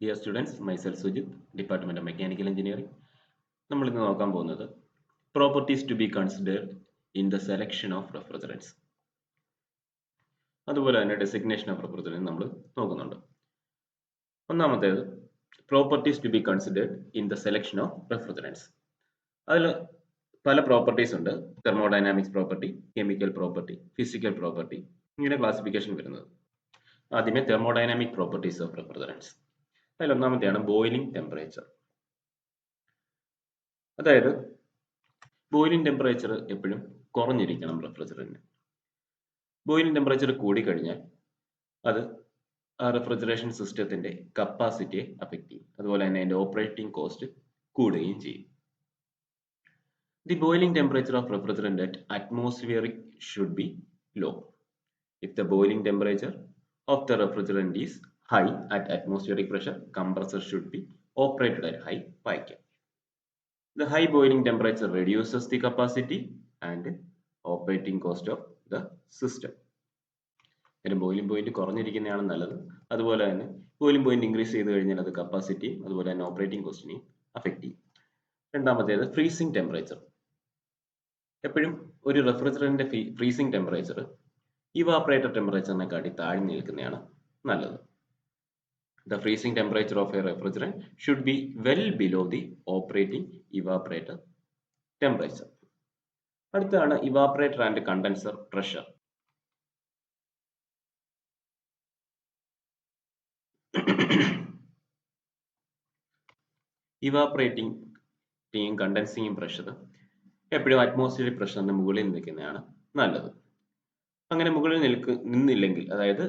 Dear students, myself Sujit, Department of Mechanical Engineering. നമ്മൾ ഇന്ന് നോക്കാൻ പോകുന്നത് properties to be considered in the selection of refrigerants. അതുപോലെ തന്നെ designation of refrigerant നമ്മൾ നോക്കുന്നുണ്ട്. ഒന്നാമത്തേത് properties to be considered in the selection of refrigerants. അതിൽ പല പ്രോപ്പർട്ടീസ് ഉണ്ട്. Thermodynamics property, chemical property, physical property, ഇങ്ങനെ ക്ലാസിഫിക്കേഷൻ വരുന്നത്. ആദ്യമേ തെർമോഡൈനാമിക് പ്രോപ്പർട്ടീസ് ഓഫ് റെഫ്രിജറൻറ്റ്സ്. അതിൽ ഒന്നാമത്തെയാണ് ബോയിലിംഗ് ടെമ്പറേച്ചർ. അതായത് ബോയിലിംഗ് ടെമ്പറേച്ചർ എപ്പോഴും കുറഞ്ഞിരിക്കണം റെഫ്രിജറന്റിന്. ബോയിലിംഗ് ടെമ്പറേച്ചർ കൂടിക്കഴിഞ്ഞാൽ അത് ആ റെഫ്രിജറേഷൻ സിസ്റ്റത്തിന്റെ കപ്പാസിറ്റിയെ അഫക്റ്റ് ചെയ്യും. അതുപോലെ തന്നെ അതിന്റെ ഓപ്പറേറ്റിംഗ് കോസ്റ്റ് കൂടുകയും ചെയ്യും. The boiling temperature of refrigerant at atmospheric should be low. If the boiling temperature of the refrigerant is high at atmospheric pressure, compressor should be operated at high vacuum. The high boiling temperature reduces the capacity and operating cost of the system. Boiling point കുറഞ്ഞിരിക്കുന്നതാണ് നല്ലത്. അതുപോലെ തന്നെ boiling point increase ചെയ്ത് കഴിഞ്ഞാൽ അത് കപ്പാസിറ്റിയും അതുപോലെ തന്നെ operating കോസ്റ്റിനെയും affect ചെയ്യും. രണ്ടാമത്തേത് ഫ്രീസിംഗ് ടെമ്പറേച്ചർ. എപ്പോഴും ഒരു റെഫ്രിജറന്റിന്റെ ഫ്രീസിംഗ് ടെമ്പറേച്ചർ ഇവാപറേറ്റർ ടെമ്പറേച്ചറിനെക്കാട്ടി താഴ്ന്നു നിൽക്കുന്നതാണ് നല്ലത്. The freezing temperature of a refrigerant should be well below the operating evaporator temperature. അടുത്താണ് evaporator and condenser pressure. Evaporating condensing pressure എപ്പോഴും അറ്റ്മോസ്ഫിയറിക് പ്രഷറിന് മുകളിൽ നിൽക്കുന്നതാണ് നല്ലത്. അങ്ങനെ മുകളിൽ നിന്നില്ലെങ്കിൽ, അതായത്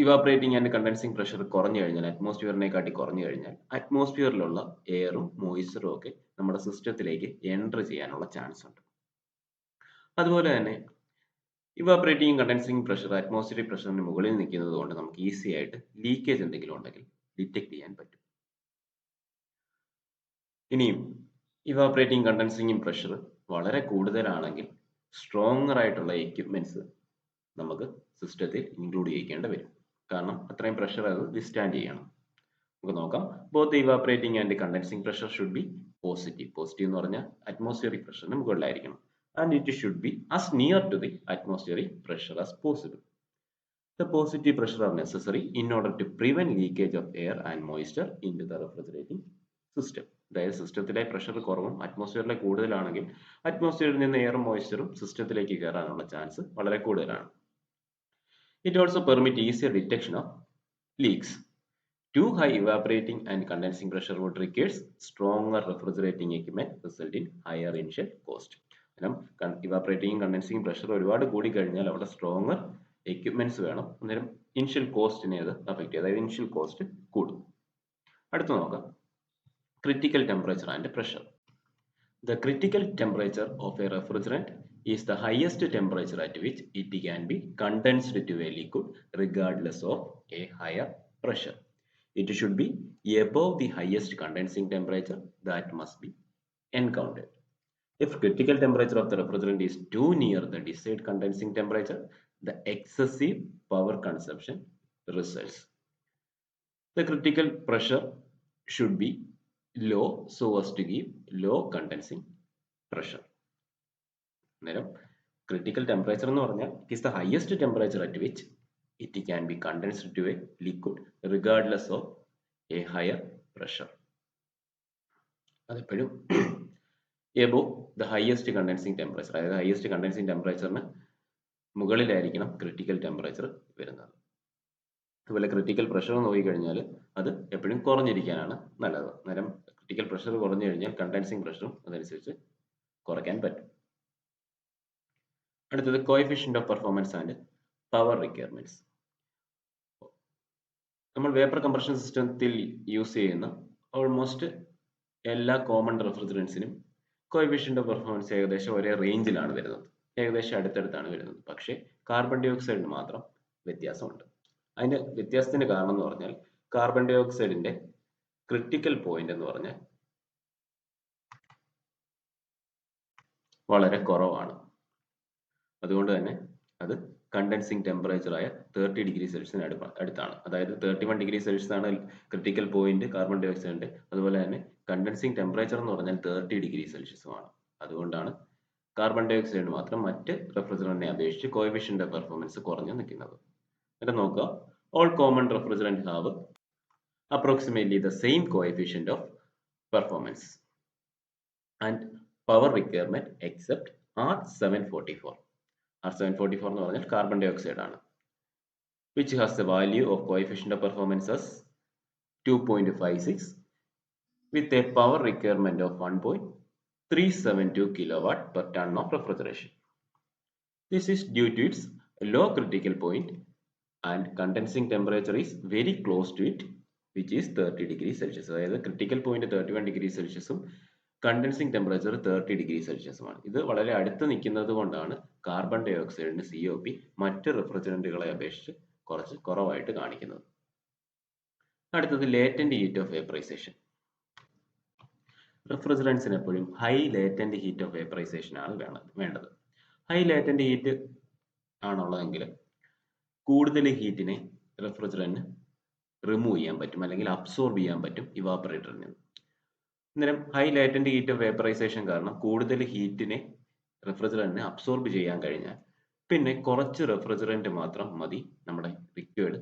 ഇവാപറേറ്റിംഗ് ആൻഡ് കണ്ടൻസിങ് പ്രഷർ കുറഞ്ഞു കഴിഞ്ഞാൽ, അറ്റ്മോസ്ഫിയറിനെക്കാട്ടി കുറഞ്ഞു കഴിഞ്ഞാൽ അറ്റ്മോസ്ഫിയറിലുള്ള എയറും മോയ്സ്ചറും ഒക്കെ നമ്മുടെ സിസ്റ്റത്തിലേക്ക് എൻറ്റർ ചെയ്യാനുള്ള ചാൻസ് ഉണ്ട്. അതുപോലെ തന്നെ ഇവാപറേറ്റിംഗ് കണ്ടൻസിങ് പ്രഷർ അറ്റ്മോസ്ഫിയറിക് പ്രഷറിന് മുകളിൽ നിൽക്കുന്നത് കൊണ്ട് നമുക്ക് ഈസി ആയിട്ട് ലീക്കേജ് എന്തെങ്കിലും ഉണ്ടെങ്കിൽ ഡിറ്റക്ട് ചെയ്യാൻ പറ്റും. ഇനിയും ഇവാപറേറ്റിംഗ് കണ്ടൻസിങ് പ്രഷർ വളരെ കൂടുതലാണെങ്കിൽ സ്ട്രോങ്ങർ ആയിട്ടുള്ള എക്യുപ്മെന്റ്സ് നമുക്ക് സിസ്റ്റത്തിൽ ഇൻക്ലൂഡ് ചെയ്യേണ്ടി വരും. കാരണം അത്രയും പ്രഷർ അത് വിസ്റ്റാൻഡ് ചെയ്യണം. നമുക്ക് നോക്കാം. Both evaporating and condensing pressure should be positive. Positive എന്ന് പറഞ്ഞാൽ അറ്റ്മോസ്ഫിയറിക് പ്രഷറിന് മുകളിലായിരിക്കണം. And it should be as near to the atmospheric pressure as possible. The positive pressure are necessary in order to prevent leakage of air and moisture into the refrigerating system. അതായത് സിസ്റ്റത്തിലെ pressure കുറവും അറ്റ്മോസ്ഫിയറിലെ കൂടുതലാണെങ്കിൽ അറ്റ്മോസ്ഫിയറിൽ നിന്ന് എയറും മോയ്സ്ചറും സിസ്റ്റത്തിലേക്ക് കയറാനുള്ള chance വളരെ കൂടുതലാണ്. It also permits easier detection of leaks. Too high evaporating and condensing pressure would require stronger refrigerating equipment, result in higher initial cost. കാരണം ഇവാപറേറ്റിംഗ് കണ്ടൻസിങ് പ്രഷർ ഒരുപാട് കൂടി കഴിഞ്ഞാൽ അവിടെ സ്ട്രോങ്ങർ എക്യുപ്മെന്റ്സ് വേണം. അന്നേരം ഇനിഷ്യൽ കോസ്റ്റിനെ അത് അഫക്റ്റ് ചെയ്യും. അതായത് ഇനിഷ്യൽ കോസ്റ്റ് കൂടും. അടുത്ത് നോക്കാം, critical temperature and pressure. The critical temperature of a refrigerant is the highest temperature at which it can be condensed to a liquid regardless of a higher pressure. It should be above the highest condensing temperature that must be encountered. If critical temperature of the refrigerant is too near the desired condensing temperature, the excessive power consumption results. The critical pressure should be low so as to give low condensing pressure. അന്നേരം critical temperature എന്ന് പറഞ്ഞാൽ it is the highest temperature at which it can be condensed to a liquid regardless of a higher pressure. അതെപ്പോഴും above the highest condensing temperature, അതായത് highest condensing temperatureന് മുകളിലായിരിക്കണം critical temperature വരുന്നത്. അതുപോലെ critical pressure നോക്കിക്കഴിഞ്ഞാൽ അത് എപ്പോഴും കുറഞ്ഞിരിക്കാനാണ് നല്ലത്. അന്നേരം ക്രിട്ടിക്കൽ പ്രഷർ കുറഞ്ഞു കഴിഞ്ഞാൽ കണ്ടൻസിങ് പ്രഷറും അതനുസരിച്ച് കുറയ്ക്കാൻ പറ്റും. അടുത്തത് coefficient of performance and power requirements. നമ്മൾ വേപ്പർ കംപ്രഷൻ സിസ്റ്റത്തിൽ യൂസ് ചെയ്യുന്ന ഓൾമോസ്റ്റ് എല്ലാ കോമൺ റെഫ്രിജറൻസിനും കോഎഫിഷ്യന്റ് ഓഫ് പെർഫോമൻസ് ഏകദേശം ഒരേ റേഞ്ചിലാണ് വരുന്നത്, ഏകദേശം അടുത്തടുത്താണ് വരുന്നത്. പക്ഷേ കാർബൺ ഡൈ ഓക്സൈഡിന് മാത്രം വ്യത്യാസമുണ്ട്. അതിന്റെ വ്യത്യാസത്തിന് കാരണം എന്ന് പറഞ്ഞാൽ കാർബൺ ഡൈ ഓക്സൈഡിന്റെ ക്രിട്ടിക്കൽ പോയിന്റ് എന്ന് പറഞ്ഞാൽ വളരെ കുറവാണ്. അതുകൊണ്ട് തന്നെ അത് കണ്ടൻസിങ് ടെമ്പറേച്ചർ ആയ 30 ഡിഗ്രി സെൽഷ്യസിന് അടുത്താണ്. അതായത് 31 ഡിഗ്രി സെൽഷ്യസ് ആണ് ക്രിട്ടിക്കൽ പോയിന്റ് കാർബൺ ഡൈ ഓക്സൈഡിന്റെ. അതുപോലെ തന്നെ കണ്ടൻസിങ് ടെമ്പറേച്ചർ എന്ന് പറഞ്ഞാൽ 30 ഡിഗ്രി സെൽഷ്യസുമാണ്. അതുകൊണ്ടാണ് കാർബൺ ഡൈ ഓക്സൈഡ് മാത്രം മറ്റ് റെഫ്രിജറന്റിനെ അപേക്ഷിച്ച് കോഎഫിഷ്യന്റ് ഓഫ് പെർഫോമൻസ് കുറഞ്ഞു നിൽക്കുന്നത്. എന്നിട്ട് നോക്കുക, all common refrigerants have approximately the same coefficient of performance and power requirement except R744. R744 എന്ന് പറഞ്ഞാൽ കാർബൺ ഡൈ ഓക്സൈഡ് ആണ്, which has the value of coefficient of performance as 2.56 with a power requirement of 1.372 kilowatt per ton of refrigeration. This is due to its low critical point and condensing temperature is very close to it, which is 30 degree Celsius. അതായത് critical point 31 degree സെൽഷ്യസും condensing temperature 30 degree സെൽഷ്യസുമാണ്. ഇത് വളരെ അടുത്ത് നിൽക്കുന്നത് കൊണ്ടാണ് carbon dye ഓക്സൈഡിന് COP മറ്റ് റെഫ്രിജറന്റുകളെ അപേക്ഷിച്ച് കുറച്ച് കുറവായിട്ട് കാണിക്കുന്നത്. അടുത്തത് ലേറ്റന്റ് ഹീറ്റ് ഓഫ് വേപ്പറൈസേഷൻ. റെഫ്രിജറൻസിന് എപ്പോഴും high latent heat of vaporisation ആണ് വേണ്ടത്. ഹൈ ലേറ്റന്റ് ഹീറ്റ് ആണുള്ളതെങ്കിൽ കൂടുതൽ ഹീറ്റിനെ റെഫ്രിജറന്റിന് റിമൂവ് ചെയ്യാൻ പറ്റും, അല്ലെങ്കിൽ അബ്സോർബ് ചെയ്യാൻ പറ്റും ഇവാപറേറ്ററിൽ നിന്ന്. അന്നേരം high latent heat of vaporisation കാരണം കൂടുതൽ ഹീറ്റിനെ റെഫ്രിജറന്റിന് അബ്സോർബ് ചെയ്യാൻ കഴിഞ്ഞാൽ പിന്നെ കുറച്ച് റെഫ്രിജറന്റ് മാത്രം മതി നമ്മുടെ റിക്വേർഡ്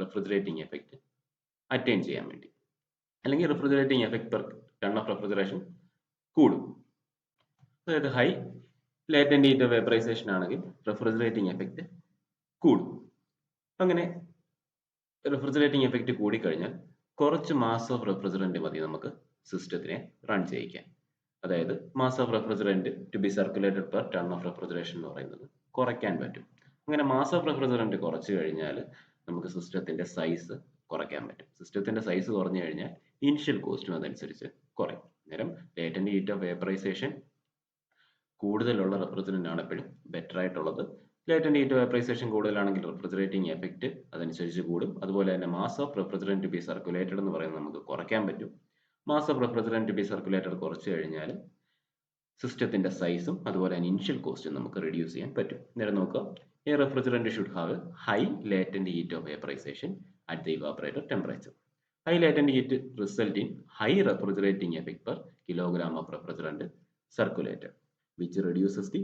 റെഫ്രിജറേറ്റിംഗ് എഫക്റ്റ് അറ്റൈൻ ചെയ്യാൻ വേണ്ടി. അല്ലെങ്കിൽ refrigerating effect per ton of refrigeration കൂടും. അതായത് high latent heat of vaporisation ആണെങ്കിൽ റെഫ്രിജറേറ്റിംഗ് എഫക്റ്റ് കൂടും. അങ്ങനെ റെഫ്രിജറേറ്റിംഗ് എഫക്റ്റ് കൂടിക്കഴിഞ്ഞാൽ കുറച്ച് മാസ് ഓഫ് റെഫ്രിജറന്റ് മതി നമുക്ക് സിസ്റ്റത്തിനെ റൺ ചെയ്യിക്കാൻ. അതായത് mass of refrigerant to be circulated per ton of refrigeration എന്ന് പറയുന്നത് കുറയ്ക്കാൻ പറ്റും. അങ്ങനെ മാസ് ഓഫ് റെഫ്രിജറന്റ് കുറച്ച് കഴിഞ്ഞാൽ നമുക്ക് സിസ്റ്റത്തിന്റെ സൈസ് കുറയ്ക്കാൻ പറ്റും. സിസ്റ്റത്തിന്റെ സൈസ് കുറഞ്ഞു കഴിഞ്ഞാൽ ഇനിഷ്യൽ കോസ്റ്റും അതനുസരിച്ച് കുറയും. അന്നേരം ലേറ്റന്റ് ഹീറ്റ് ഓഫ് വേപ്പറൈസേഷൻ കൂടുതലുള്ള റെഫ്രിജറന്റ് ആണ് എപ്പോഴും ബെറ്റർ ആയിട്ടുള്ളത്. ലേറ്റന്റ് ഹീറ്റ് ഓഫ് വേപ്പറൈസേഷൻ കൂടുതലാണെങ്കിൽ റെഫ്രിജറേറ്റിംഗ് എഫക്റ്റ് അതനുസരിച്ച് കൂടും. അതുപോലെ തന്നെ mass of refrigerant to be circulated എന്ന് പറയുന്നത് നമുക്ക് കുറയ്ക്കാൻ പറ്റും. Mass of refrigerant to be circulated കുറച്ച് കഴിഞ്ഞാൽ സിസ്റ്റത്തിന്റെ സൈസും അതുപോലെ തന്നെ ഇനിഷ്യൽ കോസ്റ്റും നമുക്ക് റെഡ്യൂസ് ചെയ്യാൻ പറ്റും. നേരെ നോക്കുക, A refrigerant should have high latent heat of vaporisation at the evaporator temperature. High latent heat result in high refrigerating effect per kilogram of refrigerant circulated, which reduces the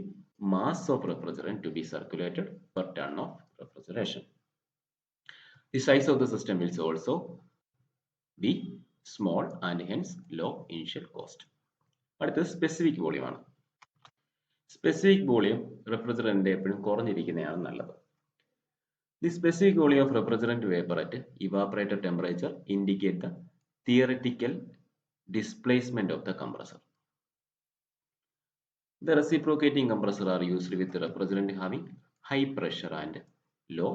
mass of refrigerant to be circulated per ton of refrigeration. The size of the system will also be small and hence low initial cost. അടുത്തത് specific volume ആണ്. Specific volume refrigerant എപ്പോഴും കുറഞ്ഞിരിക്കുന്നതാണ് നല്ലത്. The specific volume of refrigerant vapor at evaporator temperature indicate the theoretical displacement of the compressor. The reciprocating compressor are used with the refrigerant having high pressure and low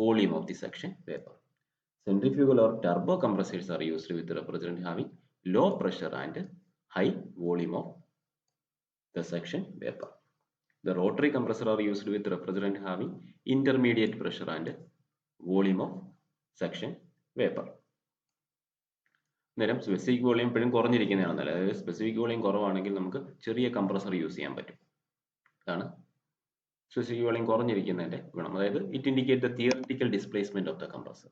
volume of the suction vapor. Centrifugal or turbo compressors are used with the refrigerant having low pressure and high volume of the suction vapor. The rotary compressor are used with the refrigerant having intermediate pressure and volume of suction vapor. നേരം specific volume എപ്പോഴും കുറഞ്ഞിരിക്കുന്നതാണ് നല്ലത്. അതായത് specific volume കുറവാണെങ്കിൽ നമുക്ക് ചെറിയ compressor use ചെയ്യാൻ പറ്റും. അതാണ് സ്പെസിഫിക് വോളിയം കുറഞ്ഞിരിക്കുന്നതിന്റെ ഗുണം. അതായത് it indicate the theoretical displacement of the compressor.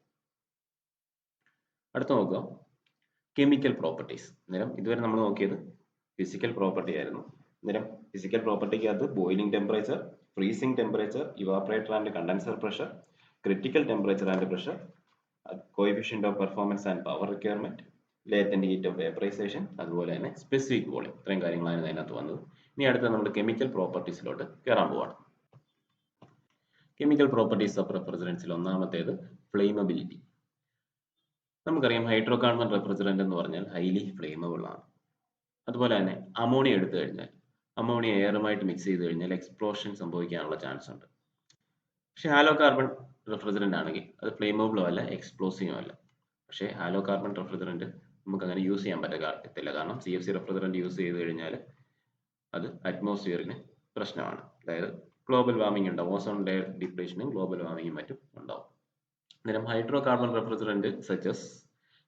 അടുത്ത നോക്കുക, കെമിക്കൽ പ്രോപ്പർട്ടീസ്. നേരം ഇതുവരെ നമ്മൾ നോക്കിയത് ഫിസിക്കൽ പ്രോപ്പർട്ടി ആയിരുന്നു. നേരം ഫിസിക്കൽ പ്രോപ്പർട്ടിക്കകത്ത് boiling temperature, freezing temperature, evaporator and condenser pressure, critical temperature and pressure, coefficient of performance and power requirement, latent heat of vaporisation, അതുപോലെ തന്നെ സ്പെസിഫിക് വോളിയം, ഇത്രയും കാര്യങ്ങളാണ് അതിനകത്ത് വന്നത്. ഇനി അടുത്ത നമ്മൾ കെമിക്കൽ പ്രോപ്പർട്ടീസിലോട്ട് കയറാൻ പോവാണ്. കെമിക്കൽ പ്രോപ്പർട്ടീസ് ഓഫ് റെഫ്രിജറൻസിൽ ഒന്നാമത്തേത് ഫ്ലെയിമബിലിറ്റി. നമുക്കറിയാം ഹൈഡ്രോ കാർബൺ റെഫ്രിജറന്റ് എന്ന് പറഞ്ഞാൽ ഹൈലി ഫ്ലെയിമബിൾ ആണ്. അതുപോലെ തന്നെ അമോണിയ എടുത്തു കഴിഞ്ഞാൽ അമോണിയ എയറുമായിട്ട് മിക്സ് ചെയ്ത് കഴിഞ്ഞാൽ എക്സ്പ്ലോഷൻ സംഭവിക്കാനുള്ള ചാൻസ് ഉണ്ട്. പക്ഷെ ഹാലോ കാർബൺ റെഫ്രിജറന്റ് ആണെങ്കിൽ അത് ഫ്ലെയിമബിളും അല്ല എക്സ്പ്ലോസീവും അല്ല. പക്ഷേ ഹാലോ കാർബൺ റെഫ്രിജറന്റ് നമുക്ക് അങ്ങനെ യൂസ് ചെയ്യാൻ പറ്റത്തില്ല. കാരണം CFC റെഫ്രിജറന്റ് യൂസ് ചെയ്ത് കഴിഞ്ഞാൽ അത് അറ്റ്മോസ്ഫിയറിന് പ്രശ്നമാണ്. അതായത് ഗ്ലോബൽ വാർമിംഗ് ഉണ്ടാവും, ഓസോൺ ലെയർ ഡിപ്ലേഷനും ഗ്ലോബൽ വാർമിംഗും മറ്റും ഉണ്ടാവും. അന്നേരം hydro carbon refrigerant such as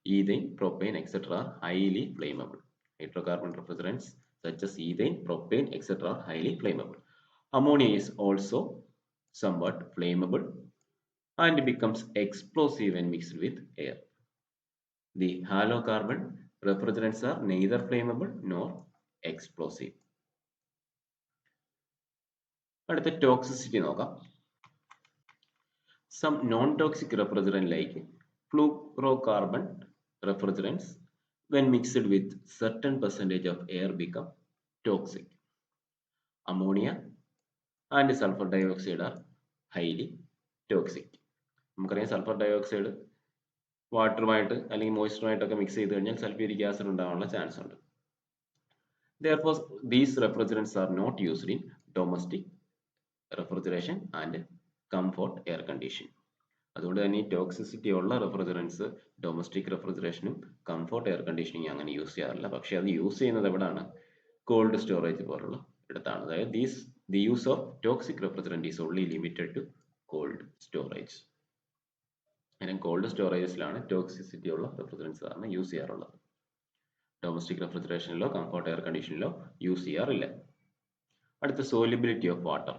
ethane, propane, etc. are highly flammable. Hydrocarbon refrigerants such as ethane, propane, etc. are highly flammable. Ammonia is also somewhat flammable, and becomes explosive when mixed with air. The halocarbon refrigerants are neither flammable nor explosive. അടുത്ത toxicity നോക്കാം. Some non-toxic refrigerant like fluorocarbon refrigerants, when mixed with certain percentage of air, become toxic. Ammonia and sulfur dioxide are highly toxic. നമുക്കറിയാം sulphur dioxide വാട്ടറുമായിട്ട് അല്ലെങ്കിൽ മോയ്സ്ചറുമായിട്ടൊക്കെ mix ചെയ്ത് കഴിഞ്ഞാൽ sulphuric acid ഉണ്ടാകാനുള്ള chance ഉണ്ട്. Therefore, these refrigerants are not used in domestic refrigeration and comfort air conditioning. അതുകൊണ്ട് തന്നെ ഈ toxicity ഉള്ള റെഫ്രിജറൻസ് ഡൊമസ്റ്റിക് റെഫ്രിജറേഷനും കംഫോർട്ട് എയർ കണ്ടീഷനിങ് അങ്ങനെ യൂസ് ചെയ്യാറില്ല. പക്ഷെ അത് യൂസ് ചെയ്യുന്നത് എവിടെയാണ്? കോൾഡ് സ്റ്റോറേജ് പോലുള്ള ഇടത്താണ്. അതായത് the use of toxic refrigerant is only limited to cold storage. അങ്ങനെ കോൾഡ് സ്റ്റോറേജസിലാണ് ടോക്സിസിറ്റി ഉള്ള റെഫ്രിജറൻസ് ആണ് യൂസ് ചെയ്യാറുള്ളത്. ഡൊമസ്റ്റിക് റെഫ്രിജറേഷനിലോ കംഫോർട്ട് എയർ കണ്ടീഷനിലോ യൂസ് ചെയ്യാറില്ല. അടുത്ത സോലിബിലിറ്റി ഓഫ് വാട്ടർ.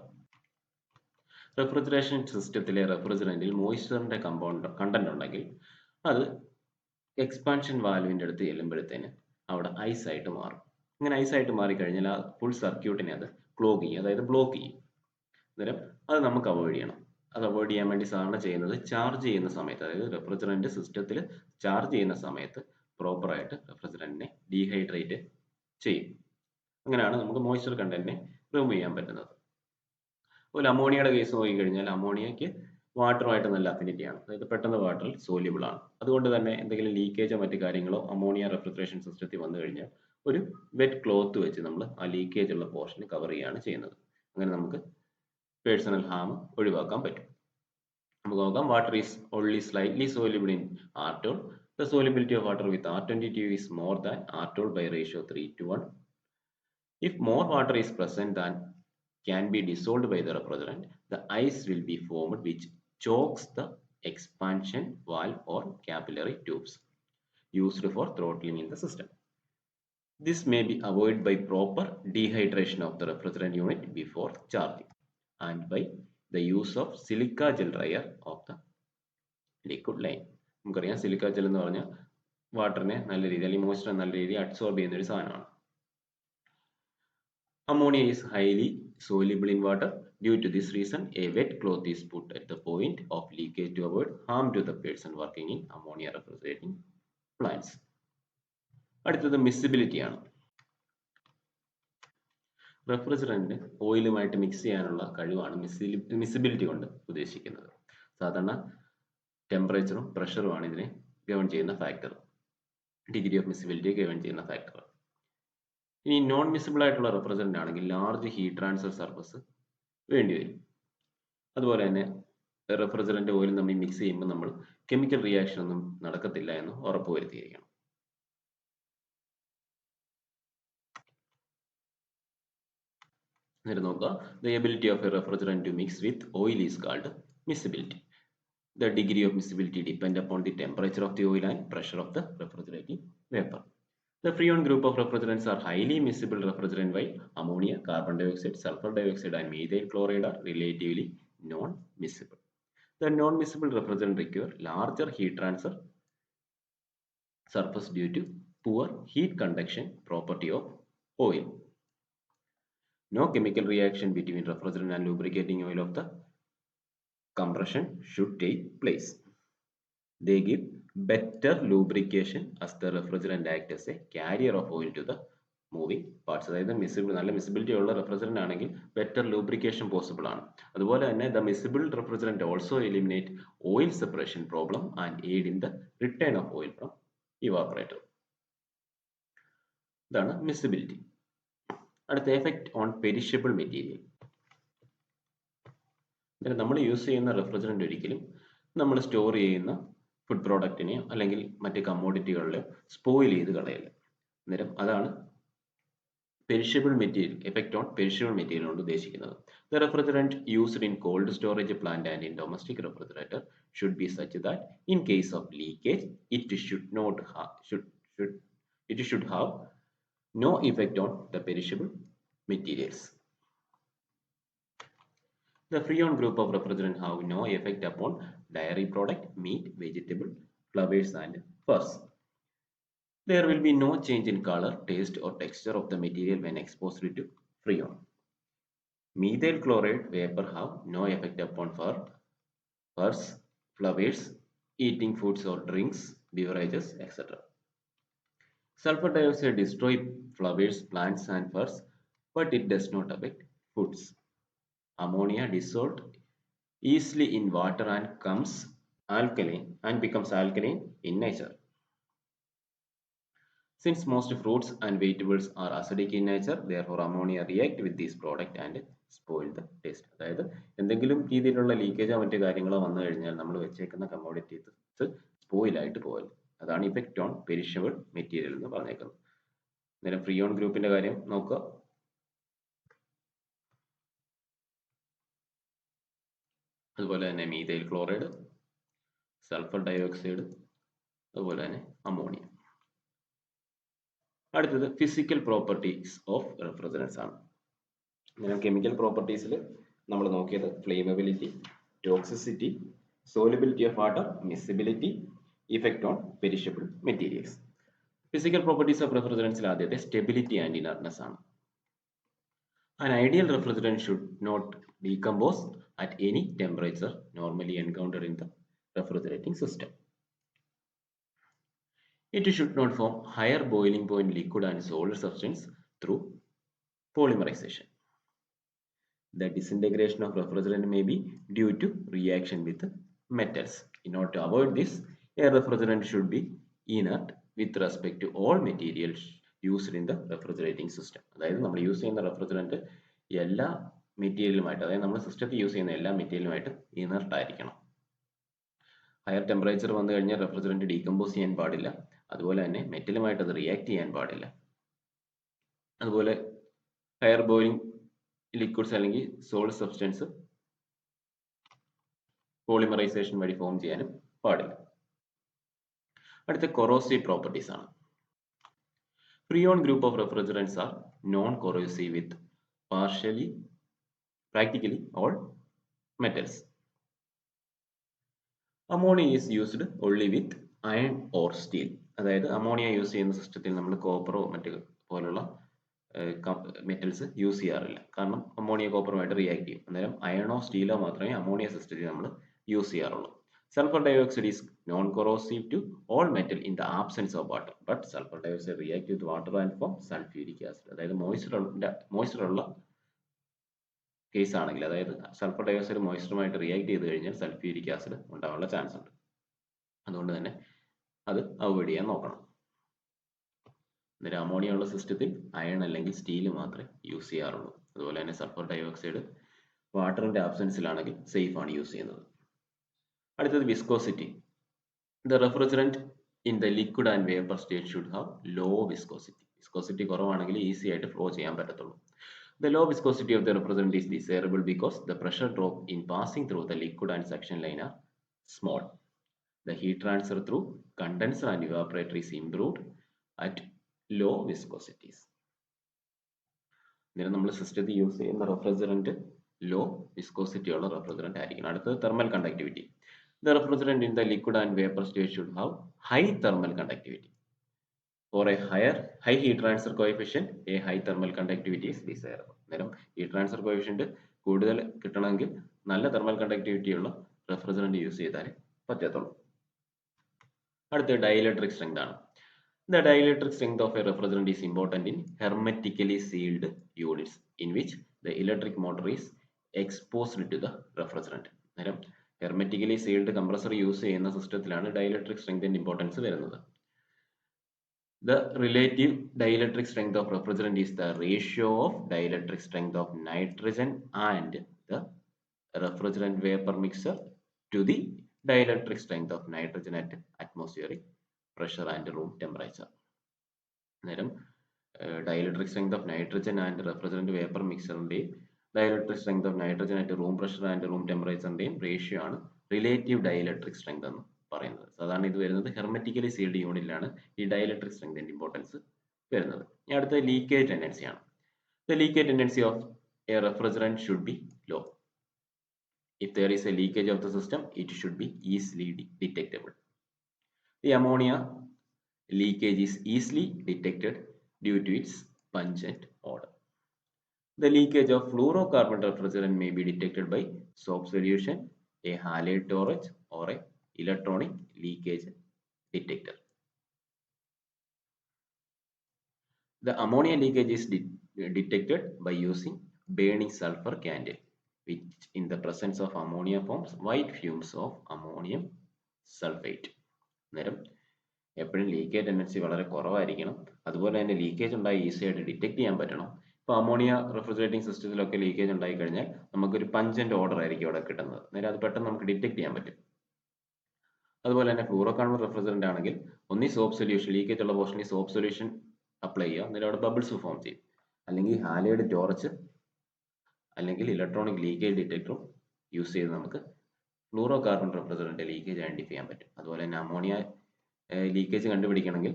റെഫ്രിജറേഷൻ സിസ്റ്റത്തിലെ റെഫ്രിജറന്റിൽ മോയ്സ്ചറിന്റെ കണ്ടന്റ് ഉണ്ടെങ്കിൽ അത് എക്സ്പാൻഷൻ വാൽവിന്റെ അടുത്ത് ചെല്ലുമ്പോഴത്തേന് അവിടെ ഐസ് ആയിട്ട് മാറും. ഇങ്ങനെ ഐസ് ആയിട്ട് മാറിക്കഴിഞ്ഞാൽ ആ ഫുൾ സർക്യൂട്ടിനെ അത് ക്ലോഗ് ചെയ്യും, അതായത് ബ്ലോക്ക് ചെയ്യും. അന്നേരം അത് നമുക്ക് അവോയ്ഡ് ചെയ്യണം. അത് അവോയ്ഡ് ചെയ്യാൻ വേണ്ടി സാധാരണ ചെയ്യുന്നത് ചാർജ് ചെയ്യുന്ന സമയത്ത്, അതായത് റെഫ്രിജറന്റ് സിസ്റ്റത്തിൽ ചാർജ് ചെയ്യുന്ന സമയത്ത് പ്രോപ്പറായിട്ട് റെഫ്രിജറന്റിനെ ഡീഹൈഡ്രേറ്റ് ചെയ്യും. അങ്ങനെയാണ് നമുക്ക് മോയ്സ്ചർ കണ്ടന്റിനെ റിമൂവ് ചെയ്യാൻ പറ്റുന്നത്. അതുപോലെ അമോണിയയുടെ കേസ് നോക്കിക്കഴിഞ്ഞാൽ അമോണിയയ്ക്ക് വാട്ടറുമായിട്ട് നല്ല അഫിനിറ്റിയാണ്, അതായത് പെട്ടെന്ന് വാട്ടറിൽ സോല്യൂബിൾ ആണ്. അതുകൊണ്ട് തന്നെ എന്തെങ്കിലും ലീക്കേജോ മറ്റു കാര്യങ്ങളോ അമോണിയ റെഫ്രിജറേഷൻ സിസ്റ്റത്തിൽ വന്നു കഴിഞ്ഞാൽ ഒരു വെറ്റ് ക്ലോത്ത് വെച്ച് നമ്മൾ ആ ലീക്കേജ് ഉള്ള പോർഷൻ കവർ ചെയ്യുകയാണ് ചെയ്യുന്നത്. അങ്ങനെ നമുക്ക് പേഴ്സണൽ ഹാം ഒഴിവാക്കാൻ പറ്റും. നമുക്ക് നോക്കാം. Water is only slightly soluble in R12. The solubility of water with R22 is more than R12 by ratio 3:1. If more water is present than can be dissolved by the refrigerant, the ice will be formed which chokes the expansion valve or capillary tubes used for throttling in the system. This may be avoided by proper dehydration of the refrigerant unit before charging and by the use of silica gel dryer of the liquid line. നമുക്കറിയാം silica gel എന്ന് പറഞ്ഞാൽ വാട്ടറിനെ നല്ല രീതിയിൽ അല്ലെങ്കിൽ moisture നല്ല രീതിയിൽ absorb ചെയ്യുന്ന ഒരു സാധനമാണ്. Ammonia is highly soluble in water. Due to this reason, a wet cloth is put at the point of leakage to avoid harm to the person working in ammonia refrigerating plants. അടുത്തത് miscibility ആണ്. Refrigerant ഓയിലുമായിട്ട് mix ചെയ്യാനുള്ള കഴിവാണ് miscibility കൊണ്ട് ഉദ്ദേശിക്കുന്നത്. സാധാരണ ടെമ്പറേച്ചറും പ്രഷറുമാണ് ഇതിനെ ഗവൺ ചെയ്യുന്ന factor, degree of miscibility ഗവൺ ചെയ്യുന്ന ഫാക്ടർ. ഇനി നോൺ മിസിബിൾ ആയിട്ടുള്ള റെഫ്രിജറന്റ് ആണെങ്കിൽ ലാർജ് ഹീറ്റ് ട്രാൻസ്ഫർ സർഫസ് വേണ്ടിവരും. അതുപോലെ തന്നെ റെഫ്രിജറന്റ് ഓയിലും തമ്മിൽ മിക്സ് ചെയ്യുമ്പോൾ നമ്മൾ കെമിക്കൽ റിയാക്ഷൻ ഒന്നും നടക്കത്തില്ല എന്ന് ഉറപ്പുവരുത്തിയിരിക്കണം. എന്നിട്ട് നോക്കുക. The ability of a refrigerant to mix with oil is called miscibility. The degree of miscibility depends upon the temperature of the oil and pressure of the refrigerating vapor. The freon group of refrigerants are highly miscible refrigerant, while ammonia, carbon dioxide, sulfur dioxide and methyl chloride are relatively non-miscible. The non-miscible refrigerant require larger heat transfer surface due to poor heat conduction property of oil. No chemical reaction between refrigerant and lubricating oil of the compression should take place. They give better lubrication as the refrigerant acts as a carrier of oil to the moving parts. അതായത് നല്ല miscibility ഉള്ള refrigerant ആണെങ്കിൽ better lubrication possible ആണ്. അതുപോലെ തന്നെ the miscible refrigerant also eliminate oil separation problem and aid in the return of oil from evaporator. ഇതാണ് miscibility. അടുത്ത effect on perishable material. നമ്മൾ യൂസ് ചെയ്യുന്ന റെഫ്രിജറന്റ് ഒരിക്കലും നമ്മൾ സ്റ്റോർ ചെയ്യുന്ന ഫുഡ് പ്രോഡക്റ്റിനെയോ അല്ലെങ്കിൽ മറ്റ് കമ്മോഡിറ്റികളിലോ സ്പോയിൽ ചെയ്ത് കളയില്ല. അന്നേരം അതാണ് perishable material, effect on perishable material കൊണ്ട് ഉദ്ദേശിക്കുന്നത്. The refrigerant used in cold storage plant and in domestic refrigerator should be such that in case of leakage it should have no effect on the perishable materials. The freon group of refrigerant have no effect upon dairy product, meat, vegetable, flowers and furs. There will be no change in color, taste or texture of the material when exposed to freon. Methyl chloride vapor have no effect upon furs, flowers, eating foods or drinks, beverages, etc. Sulfur dioxide destroys flowers, plants and furs, but it does not affect foods. Ammonia dissolved easily in water and becomes alkaline in nature. Since most fruits and vegetables are acidic in nature, therefore ammonia react with this product and spoil the taste. അതായത് എന്തെങ്കിലും രീതിയിലുള്ള ലീക്കേജോ മറ്റു കാര്യങ്ങളോ വന്നു കഴിഞ്ഞാൽ നമ്മൾ വെച്ചേക്കുന്ന commodities spoil ആയിട്ട് പോകല്. അതാണ് ഇഫക്റ്റ് ഓൺ പെരിഷബിൾ മെറ്റീരിയൽ എന്ന് പറഞ്ഞേക്കുന്നത്. അന്നേരം ഫ്രീയോൺ ഗ്രൂപ്പിന്റെ കാര്യം നോക്കുക. അതുപോലെ തന്നെ മീഥൈൽ ക്ലോറൈഡ്, സൾഫർ ഡയോക്സൈഡ്, അതുപോലെ തന്നെ അമോണിയ. അടുത്തത് ഫിസിക്കൽ പ്രോപ്പർട്ടീസ് ഓഫ് റെഫ്രിജറൻസ് ആണ്. കെമിക്കൽ പ്രോപ്പർട്ടീസിൽ നമ്മൾ നോക്കിയത് ഫ്ലേമബിലിറ്റി, toxicity, solubility of water, miscibility, effect on perishable materials. Physical properties of refrigerants ആദ്യത്തെ stability and inertness ആണ്. An ideal refrigerant should not decompose at any temperature normally encountered in the refrigerating system. It should not form higher boiling point liquid and solid substance through polymerization. The disintegration of refrigerant may be due to reaction with metals. In order to avoid this, a refrigerant should be inert with respect to all materials used in the refrigerating system. അതായത് നമ്മൾ use ചെയ്യുന്ന refrigerant എല്ലാ മെറ്റീരിയലുമായിട്ട്, അതായത് നമ്മൾ സിസ്റ്റത്തിൽ use ചെയ്യുന്ന എല്ലാ മെറ്റീരിയലുമായിട്ട് inert ആയിരിക്കണം. ഹയർ ടെമ്പറേച്ചർ വന്നു കഴിഞ്ഞാൽ റെഫ്രിജറന്റ് ഡീകമ്പോസ് ചെയ്യാൻ പാടില്ല. അതുപോലെ തന്നെ മെറ്റലുമായിട്ട് അത് റിയാക്ട് ചെയ്യാൻ പാടില്ല. അതുപോലെ ഹയർ ബോയിലിംഗ് ലിക്വിഡ്സ് അല്ലെങ്കിൽ സോളിഡ് സബ്സ്റ്റൻസ് പോളിമറൈസേഷൻ വഴി ഫോം ചെയ്യാനും പാടില്ല. അടുത്ത കൊറോസീവ് പ്രോപ്പർട്ടീസ് ആണ്. Freon group of refrigerants are non corrosive with practically all metals. Ammonia is used only with iron or steel. അതായത് അമോണിയ യൂസ് ചെയ്യുന്ന സിസ്റ്റത്തിൽ നമ്മൾ കോപ്പറോ മറ്റ് പോലുള്ള മെറ്റൽസ് യൂസ് ചെയ്യാറില്ല. കാരണം അമോണിയ കോപ്പറുമായിട്ട് റിയാക്ട് ചെയ്യും. അന്നേരം അയണോ സ്റ്റീലോ മാത്രമേ അമോണിയ സിസ്റ്റത്തിൽ നമ്മൾ യൂസ് ചെയ്യാറുള്ളൂ. Sulfur dioxide is non-corrosive to all metal in the absence of water, but sulfur dioxide reacts with water and form sulfuric acid. അതായത് മോയ്സ്ചർ ഉള്ള കേസ് ആണെങ്കിൽ, അതായത് സൾഫർ ഡയോക്സൈഡ് മോയ്സ്ചറുമായിട്ട് റിയാക്ട് ചെയ്ത് കഴിഞ്ഞാൽ സൾഫ്യൂരിക് ആസിഡ് ഉണ്ടാവാനുള്ള ചാൻസ് ഉണ്ട്. അതുകൊണ്ട് തന്നെ അത് അവോയ്ഡ് ചെയ്യാൻ നോക്കണം. അന്നേരം അമോണിയ ഉള്ള സിസ്റ്റത്തിൽ അയൺ അല്ലെങ്കിൽ സ്റ്റീൽ മാത്രമേ യൂസ് ചെയ്യാറുള്ളൂ. അതുപോലെ തന്നെ സൾഫർ ഡയോക്സൈഡ് വാട്ടറിന്റെ ആബ്സെൻസിലാണെങ്കിൽ സേഫ് ആണ് യൂസ് ചെയ്യുന്നത്. അടുത്തത് viscosity. The refrigerant in the liquid and vapour state should have low viscosity. Viscosity കുറവാണെങ്കിൽ ഈസി ആയിട്ട് ഫ്ലോ ചെയ്യാൻ പറ്റത്തുള്ളൂ. The low viscosity of the refrigerant is desirable because the pressure drop in passing through the liquid and suction line are small. The heat transfer through condenser and evaporator is improved at low viscosities. Then നമ്മൾ സിസ്റ്റത്തിൽ use ചെയ്യുന്ന refrigerant law viscosity ഉള്ള refrigerant ആയിരിക്കണം. അടുത്തത് thermal conductivity. The refrigerant in the liquid and vapor state should have high thermal conductivity. For a high heat transfer coefficient, a high thermal conductivity is desirable. അന്നേരം heat transfer coefficient കൂടുതൽ കിട്ടണമെങ്കിൽ നല്ല thermal conductivity ഉള്ള refrigerant use ചെയ്താലേ പറ്റത്തുള്ളൂ. അടുത്ത dielectric strength ആണ്. The dielectric strength of a refrigerant is important in hermetically sealed units in which the electric motor is exposed to the refrigerant. അന്നേരം hermetically sealed compressor use ചെയ്യുന്ന സിസ്റ്റത്തിലാണ് dielectric സ്ട്രെങ്ത്തിന്റെ importance വരുന്നത്. The relative dielectric strength of refrigerant is the ratio of dielectric strength of nitrogen and the refrigerant vapor mixture to the dielectric strength of nitrogen at atmospheric pressure and room temperature. അന്നേരം dielectric strength of nitrogen and refrigerant vapor mixture-ന്റെയും dielectric strength of nitrogen at room pressure and room temperature-ന്റെയും ratio ആണ് relative dielectric strength എന്ന് പറയുന്നത്. സാധാരണ ഇത് വരുന്നത് hermetically sealed യൂണിറ്റിലാണ് ഈ dielectric സ്ട്രെങ്ത്തിന്റെ importance വരുന്നത്. ഇനി അടുത്ത ലീക്കേജ് ടെൻഡൻസി ആണ്. The leakage tendency of a refrigerant should be low. If there is a leakage of the system, it should be easily detectable. The ammonia leakage is easily detected due to its pungent odor. The leakage of fluorocarbon refrigerant may be detected by soap solution, a halide torch, or a electronic leakage detector. The ammonia leakage is detected by using burning sulfur candle, which in the presence of ammonia forms white fumes of ammonium sulfate. അന്നേരം എപ്പോഴും leakage tendency വളരെ കുറവായിരിക്കണം. അതുപോലെ തന്നെ leakage ഉണ്ടായി easy ആയിട്ട് detect ചെയ്യാൻ പറ്റണം. ഇപ്പോൾ അമോണിയ റെഫ്രിജറേറ്റിംഗ് സിസ്റ്റത്തിലൊക്കെ ലീക്കേജ് ഉണ്ടായി കഴിഞ്ഞാൽ നമുക്കൊരു പഞ്ചന്റ് ഓർഡർ ആയിരിക്കും അവിടെ കിട്ടുന്നത്. അന്നേരം അത് പെട്ടെന്ന് നമുക്ക് ഡിറ്റക്ട് ചെയ്യാൻ പറ്റും. അതുപോലെ തന്നെ ഫ്ലൂറോകാർബൺ റെഫ്രിജറന്റ് ആണെങ്കിൽ ഒന്നി സോപ്പ് സൊല്യൂഷൻ, ലീക്കേജ് ഉള്ള പോർഷനിൽ സോപ്പ് സൊല്യൂഷൻ അപ്ലൈ ചെയ്യുക, അന്നേരം അവിടെ ബബിൾസ് ഫോം ചെയ്യും. അല്ലെങ്കിൽ ഹാലൈഡ് ടോർച്ച് അല്ലെങ്കിൽ ഇലക്ട്രോണിക് ലീക്കേജ് ഡിറ്റക്ടറും യൂസ് ചെയ്ത് നമുക്ക് ഫ്ലൂറോകാർബൺ റെഫ്രിജറന്റ് ലീക്കേജ് ഐഡന്റിഫൈ ചെയ്യാൻ പറ്റും. അതുപോലെ തന്നെ അമോണിയ ലീക്കേജ് കണ്ടുപിടിക്കണമെങ്കിൽ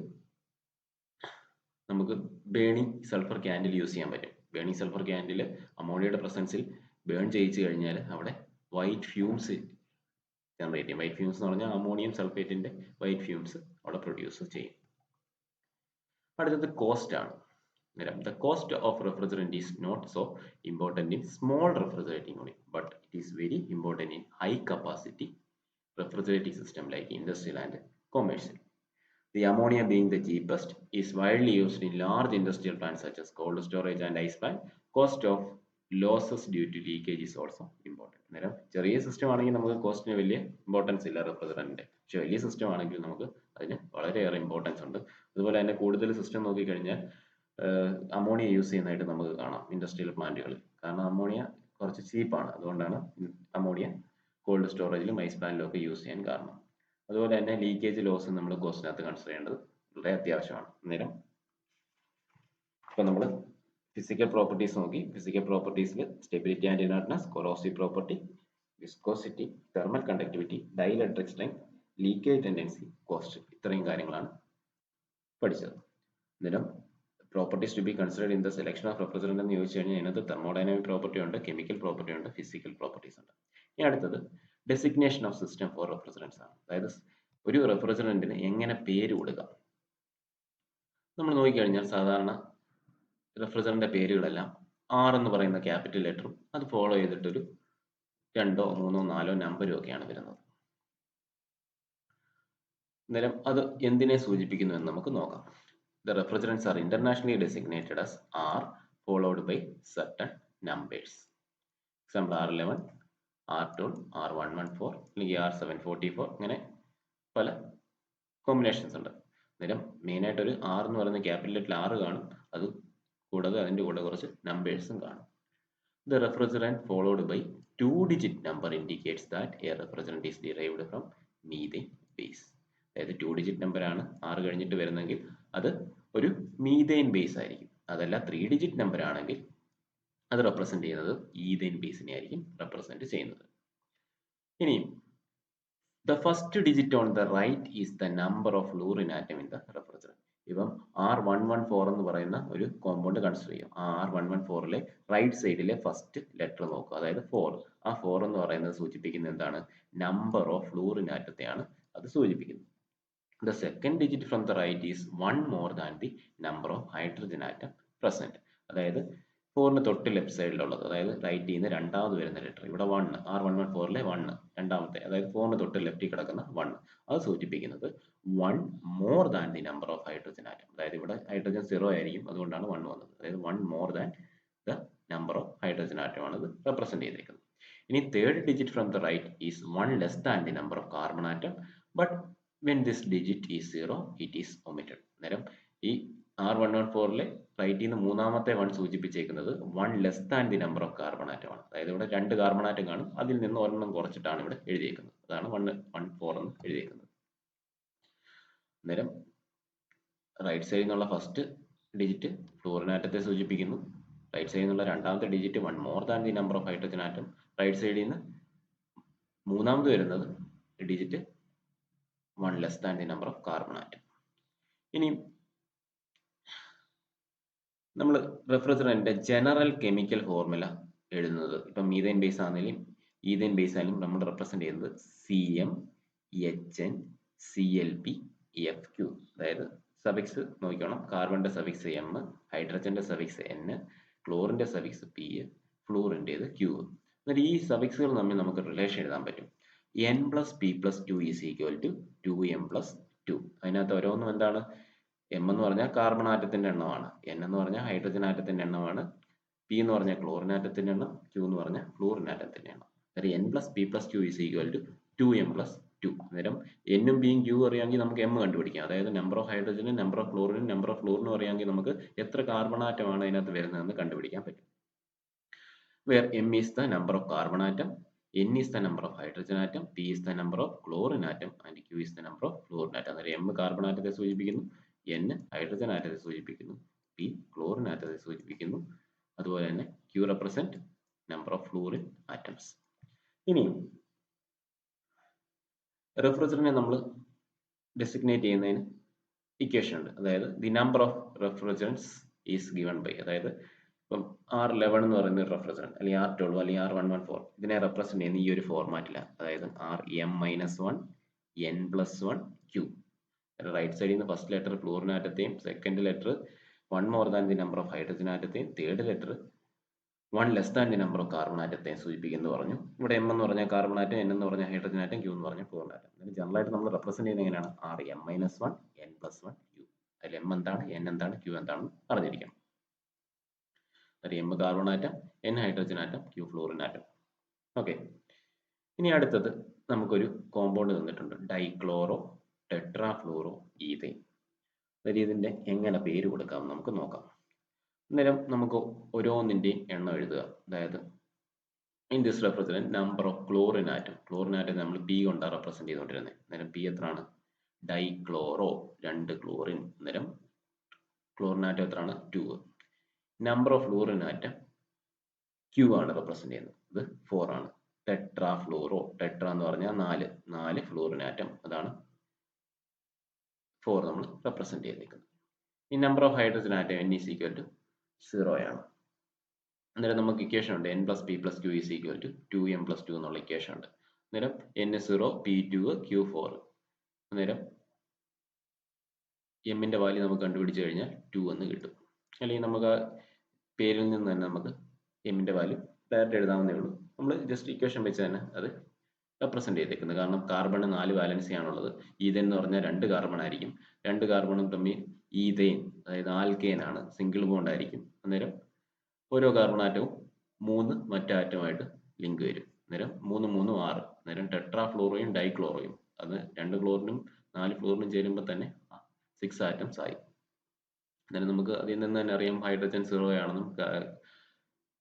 നമുക്ക് ബേണിംഗ് സൾഫർ ക്യാൻഡിൽ യൂസ് ചെയ്യാൻ പറ്റും. ബേണിംഗ് സൾഫർ ക്യാൻഡിൽ അമോണിയയുടെ പ്രസൻസിൽ ബേൺ ചെയ്യിച്ചു കഴിഞ്ഞാൽ അവിടെ വൈറ്റ് ഫ്യൂംസ് ജനറേറ്റ് ചെയ്യും. വൈറ്റ് ഫ്യൂംസ് എന്ന് പറഞ്ഞാൽ അമോണിയം സൾഫേറ്റിന്റെ വൈറ്റ് ഫ്യൂംസ് അവിടെ പ്രൊഡ്യൂസ് ചെയ്യും. അടുത്തത് കോസ്റ്റ് ആണ്. The cost of refrigerant is not so important in small refrigerating unit, but it is very important in high capacity refrigerating system like industrial and commercial. The ammonia being the cheapest is widely used in large industrial plants such as cold storage and ice plant. Cost of losses due to leakage is also important. അന്നേരം ചെറിയ system ആണെങ്കിൽ നമുക്ക് കോസ്റ്റിന് വലിയ importance ഇല്ല റെഫ്രിജറന്റിന്റെ, പക്ഷെ വലിയ system ആണെങ്കിൽ നമുക്ക് അതിന് വളരെയേറെ ഇമ്പോർട്ടൻസ് ഉണ്ട്. അതുപോലെ തന്നെ കൂടുതൽ സിസ്റ്റം നോക്കിക്കഴിഞ്ഞാൽ അമോണിയ യൂസ് ചെയ്യുന്നതായിട്ട് നമുക്ക് കാണാം ഇൻഡസ്ട്രിയൽ പ്ലാന്റുകളിൽ. കാരണം അമോണിയ കുറച്ച് ചീപ്പാണ്, അതുകൊണ്ടാണ് അമോണിയ കോൾഡ് സ്റ്റോറേജിലും ഐസ് പ്ലാന്റിലും ഒക്കെ യൂസ് ചെയ്യാൻ കാരണം. അതുപോലെ തന്നെ ലീക്കേജ് ലോസ് നമ്മൾ കോസ്റ്റിനകത്ത് കൺസിഡർ ചെയ്യേണ്ടത് വളരെ അത്യാവശ്യമാണ്. അന്നേരം ഇപ്പം നമ്മൾ ഫിസിക്കൽ പ്രോപ്പർട്ടീസ് നോക്കി. ഫിസിക്കൽ പ്രോപ്പർട്ടീസിൽ stability and inertness, corrosive property, viscosity, thermal conductivity, dielectric strength, leakage tendency, cost, ഇത്രയും കാര്യങ്ങളാണ് പഠിച്ചത്. അന്നേരം properties to be considered in the selection of refrigerant എന്ന് ചോദിച്ചു കഴിഞ്ഞാൽ അതിനകത്ത് തെർമോഡൈനാമിക് പ്രോപ്പർട്ടി ഉണ്ട്, കെമിക്കൽ പ്രോപ്പർട്ടി ഉണ്ട്, ഫിസിക്കൽ പ്രോപ്പർട്ടീസ് ഉണ്ട്. ഇനി അടുത്തത് designation of system for refrigerants ആണ്. അതായത് ഒരു റെഫ്രിജറന്റിന് എങ്ങനെ പേര് കൊടുക്കാം. നമ്മൾ നോക്കിക്കഴിഞ്ഞാൽ സാധാരണ റെഫ്രിജറന്റിന്റെ പേരുകളെല്ലാം ആർ എന്ന് പറയുന്ന ക്യാപിറ്റൽ ലെറ്ററും അത് ഫോളോ ചെയ്തിട്ടൊരു 2, 3, 4 നമ്പരും ഒക്കെയാണ് വരുന്നത്. അന്നേരം അത് എന്തിനെ സൂചിപ്പിക്കുന്നു എന്ന് നമുക്ക് നോക്കാം. The refrigerants are internationally designated as R followed by certain numbers. Example R11, R12, R114 അല്ലെങ്കിൽ R744, ഇങ്ങനെ പല കോമ്പിനേഷൻസ് ഉണ്ട്. അന്നേരം മെയിനായിട്ട് ഒരു R എന്ന് പറയുന്ന ക്യാപിറ്റൽ ലെറ്ററിൽ R കാണും, അത് കൂടാതെ അതിൻ്റെ കൂടെ കുറച്ച് നമ്പേഴ്സും കാണും. The refrigerant followed by 2-digit number indicates that a refrigerant is derived from methane base. അതായത് 2-digit നമ്പർ ആണ് R കഴിഞ്ഞിട്ട് വരുന്നെങ്കിൽ അത് ഒരു മീഥേൻ ബേസ് ആയിരിക്കും. അതല്ല 3-digit നമ്പർ ആണെങ്കിൽ അത് റെപ്രസെന്റ് ചെയ്യുന്നത് ഈഥേൻ ബേസിനെ ആയിരിക്കും റെപ്രസെന്റ് ചെയ്യുന്നത്. ഇനിയും the first digit on the right is the number of fluorine atom in the refrigerant. ഇപ്പം R114 എന്ന് പറയുന്ന ഒരു കോമ്പൗണ്ട് കൺസിഡർ ചെയ്യും. ആ R114ലെ റൈറ്റ് സൈഡിലെ ഫസ്റ്റ് ലെറ്റർ നോക്കുക, അതായത് 4. ആ 4 എന്ന് പറയുന്നത് സൂചിപ്പിക്കുന്നത് എന്താണ്? നമ്പർ ഓഫ് ഫ്ലൂറിൻ ആറ്റത്തെയാണ് അത് സൂചിപ്പിക്കുന്നത്. The second digit from the right is 1 more than the number of hydrogen atom present. അതായത് 4ന് തൊട്ട് ലെഫ്റ്റ് സൈഡിലുള്ളത്, അതായത് റൈറ്റിൽ നിന്ന് രണ്ടാമത് വരുന്ന ലെറ്റർ, ഇവിടെ 1, R114ലെ 1 രണ്ടാമത്തെ, അതായത് 4ന് തൊട്ട് ലെഫ്റ്റിൽ കിടക്കുന്ന 1, അത് സൂചിപ്പിക്കുന്നത് 1 more than the number of hydrogen atom. അതായത് ഇവിടെ ഹൈഡ്രജൻ 0 ആയിരിക്കും, അതുകൊണ്ടാണ് 1 വന്നത്. അതായത് 1 more than the number of hydrogen atom ആണ് ഇത് റെപ്രസെന്റ് ചെയ്തിരിക്കുന്നത്. ഇനി third digit from the right is 1 less than the number of carbon atom, but when this digit is 0, it is omitted. അന്നേരം ഈ R114ലെ റൈറ്റിൽ നിന്ന് മൂന്നാമത്തെ 1 സൂചിപ്പിച്ചേക്കുന്നത് 1 less than the number of carbon atom ആണ്. അതായത് ഇവിടെ 2 കാർബൺ ആറ്റം കാണും, അതിൽ നിന്ന് ഒരെണ്ണം കുറച്ചിട്ടാണ് ഇവിടെ എഴുതിയേക്കുന്നത്. അതാണ് 114 എന്ന് എഴുതിയേക്കുന്നത്. അന്നേരം റൈറ്റ് സൈഡിൽ നിന്നുള്ള ഫസ്റ്റ് ഡിജിറ്റ് ഫ്ലൂറിൻ ആറ്റത്തെ സൂചിപ്പിക്കുന്നു. റൈറ്റ് സൈഡിൽ നിന്നുള്ള രണ്ടാമത്തെ digit 1 more than the number of hydrogen atom. Right സൈഡിൽ നിന്ന് മൂന്നാമത് വരുന്നത് digit 1 less than the number of carbon atom. ഇനി നമ്മൾ റെഫ്രിജറന്റിന്റെ ജനറൽ കെമിക്കൽ ഫോർമുല എഴുതുന്നത്, ഇപ്പം മീഥേൻ ബേസ് ആണെങ്കിലും ഈഥേൻ ബേസ് ആയാലും നമ്മൾ റെപ്രസെന്റ് ചെയ്യുന്നത് CmHnClpFq. അതായത് സഫിക്സ് നോക്കണം, കാർബണിന്റെ സഫിക്സ് M, ഹൈഡ്രജന്റെ സഫിക്സ് N, ക്ലോറിന്റെ സഫിക്സ് P, ഫ്ലൂറിൻ്റെത് Q. എന്നിട്ട് ഈ സഫിക്സുകൾ തമ്മിൽ നമുക്ക് റിലേഷൻ എഴുതാൻ പറ്റും. N + P + Q = 2m + 2. അതിനകത്ത് ഓരോന്നും എന്താണ്? M എന്ന് പറഞ്ഞാൽ കാർബൺ ആറ്റത്തിന്റെ എണ്ണമാണ്, N എന്ന് പറഞ്ഞാൽ ഹൈഡ്രജൻ ആറ്റത്തിന്റെ എണ്ണമാണ്, P എന്ന് പറഞ്ഞാൽ ക്ലോറിൻ ആറ്റത്തിന്റെ എണ്ണം, Q എന്ന് പറഞ്ഞാൽ ഫ്ലൂറിൻ ആറ്റത്തിന്റെ എണ്ണം. അതായത് N + P + Q = 2m + 2. അന്നേരം N-ഉം P-യും Q അറിയാമെങ്കിൽ നമുക്ക് M കണ്ടുപിടിക്കാം. അതായത് നമ്പർ ഓഫ് ഹൈഡ്രജനും നമ്പർ ഓഫ് ക്ലോറിനും നമ്പർ ഓഫ് ഫ്ലൂറിനും അറിയാമെങ്കിൽ നമുക്ക് എത്ര കാർബൺ ആറ്റമാണ് അതിനകത്ത് വരുന്നതെന്ന് കണ്ടുപിടിക്കാൻ പറ്റും. Where M is the number of carbon atom, N is the number of hydrogen atom, P is the number of chlorine atom and Q is the number of fluorine atom. അന്നേരം M carbon ആറ്റത്തെ സൂചിപ്പിക്കുന്നു, N hydrogen ആറ്റത്തെ സൂചിപ്പിക്കുന്നു, P chlorine ആറ്റത്തെ സൂചിപ്പിക്കുന്നു. അതുപോലെ തന്നെ Q represent number of fluorine atoms. ഇനി റെഫ്രിജറന്റിനെ നമ്മൾ designate ചെയ്യുന്നതിന് equation ഉണ്ട്. അതായത് the number of refrigerants is given by, അതായത് ഇപ്പം R11 എന്ന് പറയുന്ന ഒരു റെഫ്രിജറന്റ്, അല്ലെങ്കിൽ R12 അല്ലെങ്കിൽ R114, ഇതിനെ റെപ്രസെന്റ് ചെയ്യുന്ന ഈ ഒരു ഫോർമാറ്റിലാണ്. അതായത് Rm-1 N+1 Q. റൈറ്റ് സൈഡിൽ നിന്ന് ഫസ്റ്റ് ലെറ്റർ ഫ്ലൂറിൻ ആറ്റത്തെയും, second letter 1 more than the number of hydrogen ആറ്റത്തെയും, third letter 1 less than the number of carbon ആറ്റത്തെയും സൂചിപ്പിക്കുന്നു പറഞ്ഞു. ഇവിടെ M എന്ന് പറഞ്ഞാൽ കാർബൺ ആറ്റം, N എന്ന് പറഞ്ഞാൽ ഹൈഡ്രജൻ ആറ്റം, Q എന്ന് പറഞ്ഞാൽ ഫ്ലൂറിൻ ആറ്റം. അതിന് ജനറൽ ആയിട്ട് നമ്മൾ റെപ്രസെന്റ് ചെയ്യുന്നത് എങ്ങനെയാണ്? Rm-1 N+1 Q. അതിൽ M എന്താണ്, N എന്താണ്, Q എന്താണെന്ന് അറിഞ്ഞിരിക്കണം. M carbon atom, N hydrogen atom, Q fluorine atom. Okay. ഇനി അടുത്തത് നമുക്കൊരു കോമ്പൗണ്ട് തന്നിട്ടുണ്ട്, ഡൈക്ലോറോ ടെട്രാഫ്ലൂറോ ഈഥൈൻ. അതായത് ഇതിന്റെ എങ്ങനെ പേര് കൊടുക്കാം നമുക്ക് നോക്കാം. അന്നേരം നമുക്ക് ഓരോന്നിന്റെയും എണ്ണം എഴുതുക. അതായത് in this represent number of chlorine atom, chlorine atom നമ്മൾ P കൊണ്ടാണ് റെപ്രസെന്റ് ചെയ്തുകൊണ്ടിരുന്നത്. അന്നേരം P എത്രയാണ്? Dichloro, 2 chlorine. അന്നേരം ക്ലോറിൻ ആറ്റം എത്രയാണ്? 2. Number of fluorine atom Q ആണ് റെപ്രസെന്റ് ചെയ്യുന്നത്, ഇത് 4 ആണ്. ടെട്രാഫ്ലൂറോ, ടെട്ര എന്ന് പറഞ്ഞാൽ 4 ഫ്ലൂറിൻ ആറ്റം, അതാണ് 4 നമ്മൾ റെപ്രസെന്റ് ചെയ്തിരിക്കുന്നത്. ഈ number of hydrogen atom N = 0 ആണ്. അന്നേരം നമുക്ക് ഇക്വേഷൻ ഉണ്ട്, N + P + Q = 2m + 2 എന്നുള്ള ഇക്വേഷൻ ഉണ്ട്. അന്നേരം N0, P2, Q4. അന്നേരം എമ്മിന്റെ വാല്യൂ നമുക്ക് കണ്ടുപിടിച്ച് കഴിഞ്ഞാൽ 2 എന്ന് കിട്ടും. അല്ലെങ്കിൽ നമുക്ക് ആ പേരിൽ നിന്ന് തന്നെ നമുക്ക് എമ്മിന്റെ വാല്യൂ ഡയറക്റ്റ് എഴുതാവുന്നേ ഉള്ളൂ. നമ്മൾ ജസ്റ്റ് ഇക്വേഷൻ വെച്ച് തന്നെ അത് റെപ്രസെന്റ് ചെയ്തേക്കുന്നത്. കാരണം കാർബണ് 4 വാലൻസി ആണുള്ളത്. ഈഥേൻ എന്ന് പറഞ്ഞാൽ 2 കാർബൺ ആയിരിക്കും. 2 കാർബണും തമ്മിൽ ഈഥേൻ, അതായത് ആൽക്കെയിൻ ആണ്, സിംഗിൾ ബോണ്ട് ആയിരിക്കും. അന്നേരം ഓരോ കാർബൺ ആറ്റവും 3 മറ്റു ആറ്റമായിട്ട് ലിങ്ക് വരും. അന്നേരം 3 3 6. അന്നേരം ടെട്രാഫ്ലൂറോയും ഡൈക്ലോറോയും, അത് 2 ക്ലോറിനും 4 ഫ്ലൂറിനും ചേരുമ്പോൾ തന്നെ 6 ആറ്റംസ് ആയി. അന്നേരം നമുക്ക് അതിൽ നിന്ന് തന്നെ അറിയാം ഹൈഡ്രജൻ 0 ആണെന്നും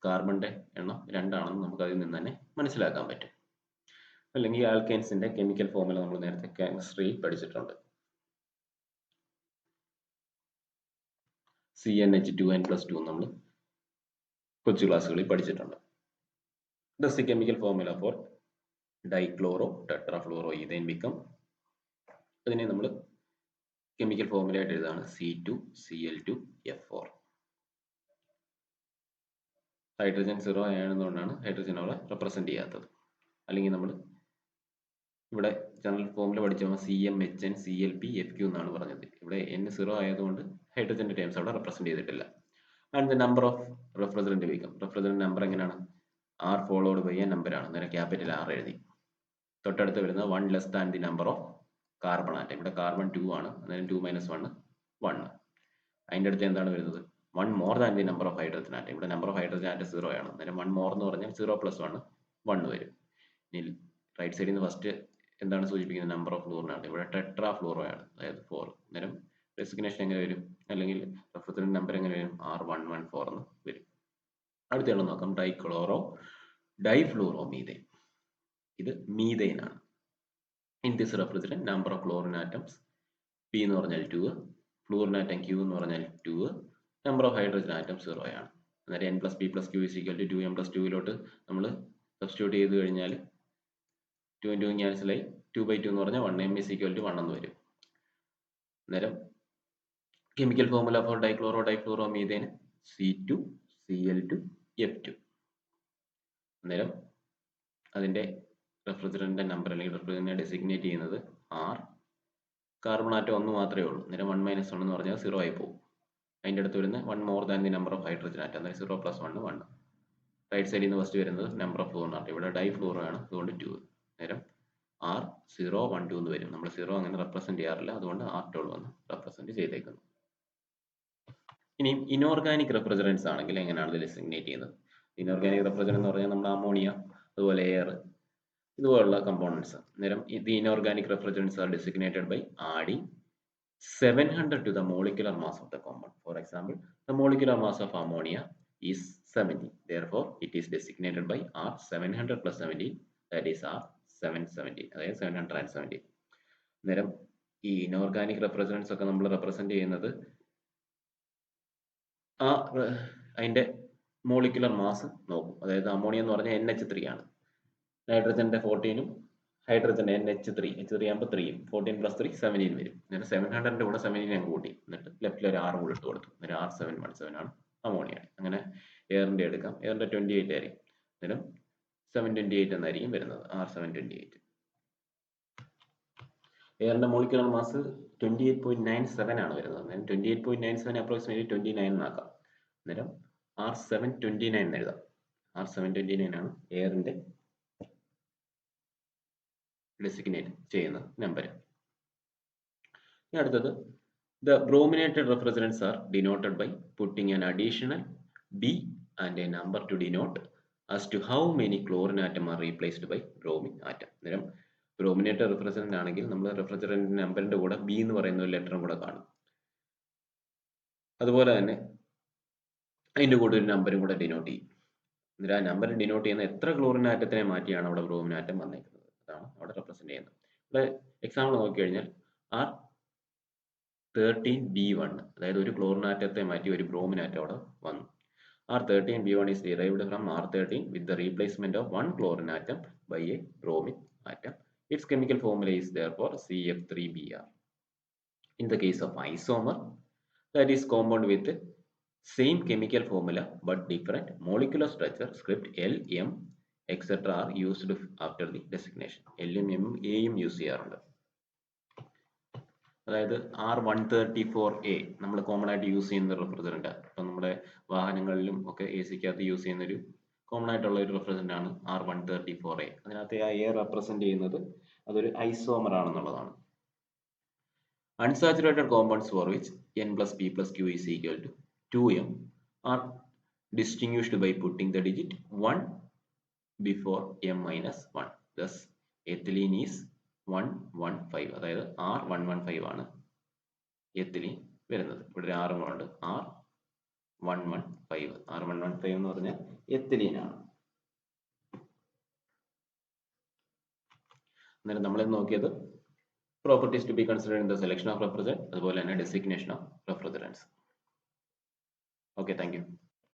കാർബണിന്റെ എണ്ണം 2 ആണെന്നും നമുക്ക് അതിൽ നിന്ന് തന്നെ മനസ്സിലാക്കാൻ പറ്റും. അല്ലെങ്കിൽ ആൽക്കൈൻസിന്റെ കെമിക്കൽ ഫോർമുല നമ്മൾ നേരത്തെ കെമിസ്ട്രിയിൽ പഠിച്ചിട്ടുണ്ട്. CnH2n+2 നമ്മൾ കൊച്ചു ക്ലാസ്സുകളിൽ പഠിച്ചിട്ടുണ്ട്. Thus the chemical formula for dichloro tetrafluoro ethane become, അതിനെ നമ്മൾ കെമിക്കൽ ഫോർമുല ആയിട്ട് എഴുതാണ് C2Cl2F4. ഹൈഡ്രജൻ 0 ആയതുകൊണ്ടാണ് ഹൈഡ്രജൻ അവിടെ റെപ്രസെന്റ് ചെയ്യാത്തത്. അല്ലെങ്കിൽ നമ്മൾ ഇവിടെ ജനറൽ ഫോർമുല പഠിച്ചപ്പോൾ CmHnClpFq എന്നാണ് പറഞ്ഞത്. ഇവിടെ N0 ആയതുകൊണ്ട് ഹൈഡ്രജന്റെ ടേംസ് അവിടെ റെപ്രസെന്റ് ചെയ്തിട്ടില്ല. And the number of refrigerant become, refrigerant number എങ്ങനെയാണ്? R followed by a number ആണ്. നേരെ ക്യാപിറ്റൽ R എഴുതി. തൊട്ടടുത്ത് വരുന്നത് 1 less than the number of carbon atom. ഇവിടെ കാർബൺ 2 ആണ്, അന്നേരം 2 - 1 1. അതിൻ്റെ അടുത്ത് എന്താണ് വരുന്നത്? 1 more than the number of hydrogen atom. ഇവിടെ നമ്പർ ഓഫ് ഹൈഡ്രജൻ ആറ്റം 0 ആണ്. അന്നേരം 1 more എന്ന് പറഞ്ഞാൽ 0 + 1 1 വരും. ഇനി റൈറ്റ് സൈഡിൽ നിന്ന് ഫസ്റ്റ് എന്താണ് സൂചിപ്പിക്കുന്നത്? Number of fluorine atom. ഇവിടെ ടെട്രാഫ്ലൂറോ ആണ്, അതായത് 4. അന്നേരം ഡെസിഗ്നേഷൻ എങ്ങനെ വരും? അല്ലെങ്കിൽ റെഫ്രിജറന്റ് നമ്പർ എങ്ങനെ വരും? R114 എന്ന് വരും. അടുത്തുള്ള നോക്കാം, ഡൈക്ലോറോ ഡൈഫ്ലൂറോ മീഥൈൻ. ഇത് മീഥൈൻ ആണ്. In this refrigerant number of chlorine atoms P എന്ന് പറഞ്ഞാൽ 2, ഫ്ലൂറിൻ ആറ്റം Q എന്ന് പറഞ്ഞാൽ 2, നമ്പർ ഓഫ് ഹൈഡ്രജൻ ആറ്റം 0 ആണ്. അന്നേരം N + P + Q = 2m + 2 നമ്മൾ സബ്സ്റ്റിറ്റ്യൂട്ട് ചെയ്ത് കഴിഞ്ഞാൽ 2 × 2 ക്യാൻസൽ ആയി 2/2 എന്ന് പറഞ്ഞാൽ 1, M = 1 എന്ന് വരും. അന്നേരം chemical formula for dichloro difluoro methane C2Cl2F2. അന്നേരം അതിൻ്റെ റെഫ്രിജറൻറ്റിൻ്റെ നമ്പർ അല്ലെങ്കിൽ റെഫ്രിജറൻറ്റിനെ ഡെസിഗ്നേറ്റ് ചെയ്യുന്നത് R. കാർബൺ ആറ്റം 1 മാത്രമേ ഉള്ളൂ. അന്നേരം 1 - 1 എന്ന് പറഞ്ഞാൽ 0 ആയി പോകും. അതിൻ്റെ അടുത്ത് വരുന്ന 1 more than the number of hydrogen atom, അന്നേരം 0 + 1 1. റൈറ്റ് സൈഡിൽ നിന്ന് ഫസ്റ്റ് വരുന്നത് നമ്പർ ഓഫ് ഫ്ലൂറിൻ ആറ്റം. ഇവിടെ ഡൈഫ്ലൂറോ ആണ്, അതുകൊണ്ട് 2. നേരം R 0 1 2 എന്ന് വരും. നമ്മൾ 0 അങ്ങനെ റെപ്രസെന്റ് ചെയ്യാറില്ല, അതുകൊണ്ട് R12 വന്ന് റെപ്രസെന്റ് ചെയ്തേക്കുന്നു. ഇനിയും ഇനോർഗാനിക് റെഫ്രിജറൻസ് ആണെങ്കിൽ എങ്ങനെയാണ് ഇത് ഡെസിഗ്നേറ്റ് ചെയ്യുന്നത്? ഇനോർഗാനിക് റെഫ്രിജറന്റ് എന്ന് പറഞ്ഞാൽ നമ്മുടെ അമോണിയ, അതുപോലെ എയർ, ഇതുപോലുള്ള കമ്പോണൻസ്. അന്നേരം the inorganic refrigerants are designated by adding 700 to the molecular mass of the compound. For example, the molecular mass of ammonia is 70. Therefore, it is designated by R 700 + 70, that is R 770. അതായത് 770. അന്നേരം ഈ inorganic refrigerants ഒക്കെ നമ്മൾ represent ചെയ്യുന്നത് അതിന്റെ molecular mass നോക്കും. അതായത് ammonia എന്ന് പറഞ്ഞാൽ NH3 ആണ്. നൈട്രജന്റെ 14ഉം ഹൈഡ്രജന്റെ NH3 ആകുമ്പോൾ 3, 14 + 3 17 വരും. അന്നേരം 700ന്റെ കൂടെ 17 അങ്ങ് കൂട്ടി, എന്നിട്ട് ലെഫ്റ്റിൽ ഒരു 6 കൂടെ ഇട്ട് കൊടുത്തു. അന്നേരം R 717 ആണ് അമോണിയ. അങ്ങനെ എയറിന്റെ എടുക്കാം, എയറിന്റെ 28 ആയിരിക്കും. അന്നേരം 728 എന്നായിരിക്കും വരുന്നത്, R 728. എയറിന്റെ മോളിക്കുലർ മാസ് 28.97 ആണ് വരുന്നത്. അന്നേരം 28.97 അപ്രോക്സിമേറ്റ്ലി 29 എന്നാക്കാം. അന്നേരം R 729 എന്ന് എഴുതാം. R 729 ആണ് എയറിന്റെ ഡെസിഗ്നേറ്റ് ചെയ്യുന്ന നമ്പർ. ഇനി അടുത്തത്, the brominated refrigerants are denoted by putting an additional B and a number to denote as to how many chlorine atom are replaced by bromine atom. അന്നേരം brominated refrigerant ആണെങ്കിൽ നമ്മൾ refrigerant നമ്പറിന്റെ കൂടെ B എന്ന് പറയുന്ന ഒരു ലെറ്ററും കൂടെ കാണും. അതുപോലെ തന്നെ അതിന്റെ കൂടെ ഒരു നമ്പറും കൂടെ ഡിനോട്ട് ചെയ്യും. അന്നേരം ആ നമ്പർ ഡിനോട്ട് ചെയ്യുന്ന എത്ര ക്ലോറിൻ ആറ്റത്തിനെ മാറ്റിയാണ് അവിടെ ബ്രോമിൻ ആറ്റം വന്നേക്കുന്നത്, അതാണ് അവിടെ റെപ്രസെന്റ് ചെയ്യുന്നത്. ഇവിടെ എക്സാമ്പിൾ നോക്കിക്കഴിഞ്ഞാൽ R13B1, അതായത് ഒരു ക്ലോറിൻ ആറ്റത്തെ മാറ്റി ഒരു ബ്രോമിൻ ആറ്റം അവിടെ വന്നു. R13B1 is derived from R13 with the replacement of one chlorine atom by a bromine atom. Its chemical formula is therefore CF3Br. In the case of isomer, that is compound with same chemical formula but different molecular structure, script L, M, etc. are used after the designation. L ഉം M, A യും use ചെയ്യാറുണ്ട്. അതായത് R134A നമ്മൾ common ആയിട്ട് use ചെയ്യുന്ന refrigerant. ഇപ്പം നമ്മുടെ വാഹനങ്ങളിലും ഒക്കെ AC-ക്കകത്ത് യൂസ് ചെയ്യുന്ന ഒരു കോമൺ ആയിട്ടുള്ള ഒരു റെഫ്രിജറന്റ് ആണ് R134A. അതിനകത്ത് ആ എ റെപ്രസെന്റ് ചെയ്യുന്നത് അതൊരു isomer ആണെന്നുള്ളതാണ്. Unsaturated compounds for which N + P + Q is equal to 2M are distinguished by putting the digit 1 before M - 1. Thus, ethylene is 115. അതായത് R115 ആണ് എത്തിലീൻ വരുന്നത്. ഇവിടെ ഒരു R ഉണ്ട്, R115. R115 എന്ന് പറഞ്ഞാൽ എത്തിലീൻ ആണ്. അന്നേരം നമ്മൾ നോക്കിയത് properties to be considered in the selection of refrigerant, അതുപോലെ തന്നെ designation of refrigerants. Okay, thank you.